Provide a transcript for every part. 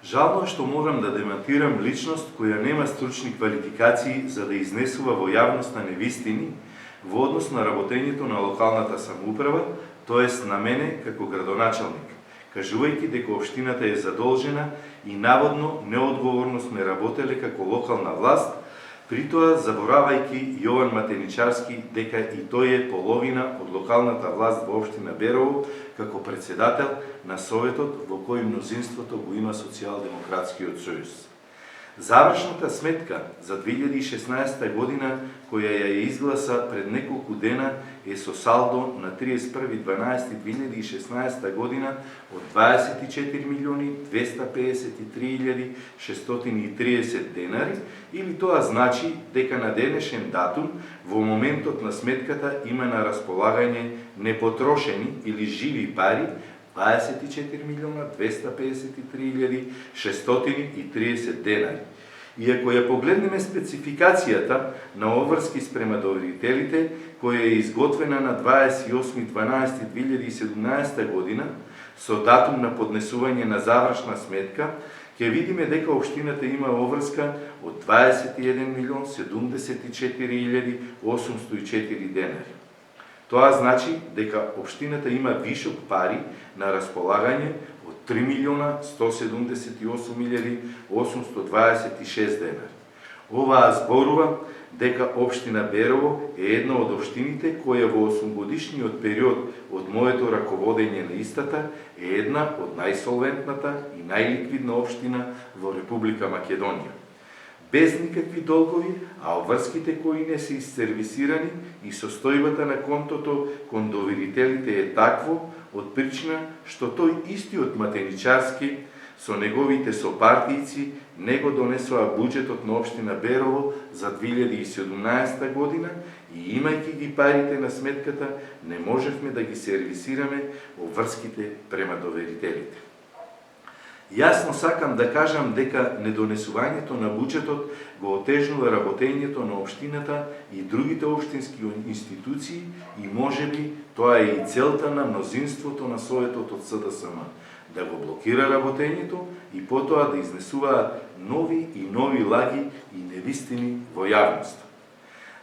Жално е што морам да демантирам личност која нема стручни квалификации за да изнесува во јавноста невистини во однос на работењето на локалната самоуправа, тоест на мене како градоначалник, кажувајќи дека општината е задолжена и наводно неодговорно сме работеле како локална власт, при тоа заборавајќи Јован Матеничарски дека и тој е половина од локалната власт во општина Берово како председател на Советот во кој мнозинството го има Социјалдемократскиот сојуз. Завршната сметка за 2016 година, која ја изгласа пред неколку дена, е со салдо на 31.12.2016 година од 24.253.630 денари, или тоа значи дека на денешен датум, во моментот на сметката има на располагање непотрошени или живи пари 24.253.630 денари. И ако ја погледнеме спецификацијата на обврски спрема доверителите, која е изготвена на 28.12.2017 година, со датум на поднесување на завршна сметка, ќе видиме дека општината има обврска од 21.074.804 денари. Тоа значи дека општината има вишок пари на располагање од 3.178.826 денари. Оваа зборува дека општина Берово е една од општините која во 8-годишниот период од моето раководење на истата е една од најсолвентната и најликвидна општина во Република Македонија. Без никакви долгови, а обврските кои не се исцервисирани и состојбата на контото кон доверителите е такво, од причина што тој истиот Матеничарски со неговите сопартијци не го донесоа буџетот на општина Берово за 2017 година и имајќи ги парите на сметката, не можевме да ги сервисираме обврските према доверителите. Јасно сакам да кажам дека недонесувањето на буџетот го отежнува работењето на општината и другите општински институции и можеби тоа е и целта на мнозинството на Советот од СДСМ, да го блокира работењето и потоа да изнесуваат нови и нови лаги и невистини во јавноста.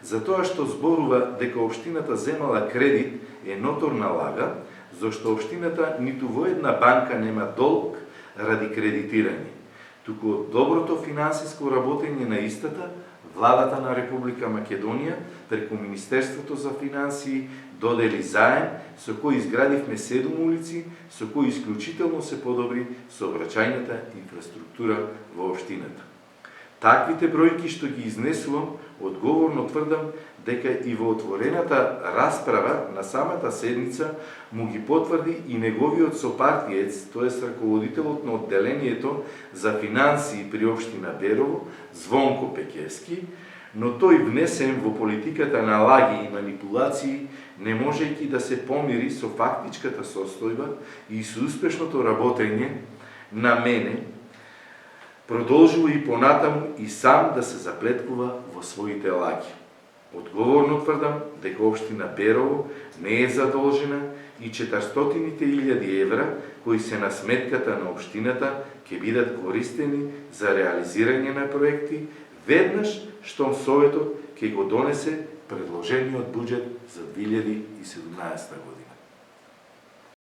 Затоа што зборува дека општината земала кредит е ноторна лага, зашто општината ниту во една банка нема долг ради кредитирање. Туку од доброто финансиско работење на истата, владата на Република Македонија преку Министерството за финансии додели заем со кој изградивме 7 улици, со кој исклучително се подобри сообраќајната инфраструктура во општината. Таквите бројки што ги изнесувам, одговорно тврдам дека и во отворената расправа на самата седница му ги потврди и неговиот сопартиец, тоест раководителот на одделението за финансии при општина Берово, Звонко Пекевски, но тој внесен во политиката на лаги и манипулации, не можејќи да се помири со фактичката состојба и со успешното работење на мене, продолжува и понатаму и сам да се заплеткува во своите лаги. Одговорно тврдам дека општина Берово не е задолжена и 400.000 евра кои се на сметката на општината ќе бидат користени за реализирање на проекти веднаш штом Советот ќе го донесе предложениот буџет за 2017 година.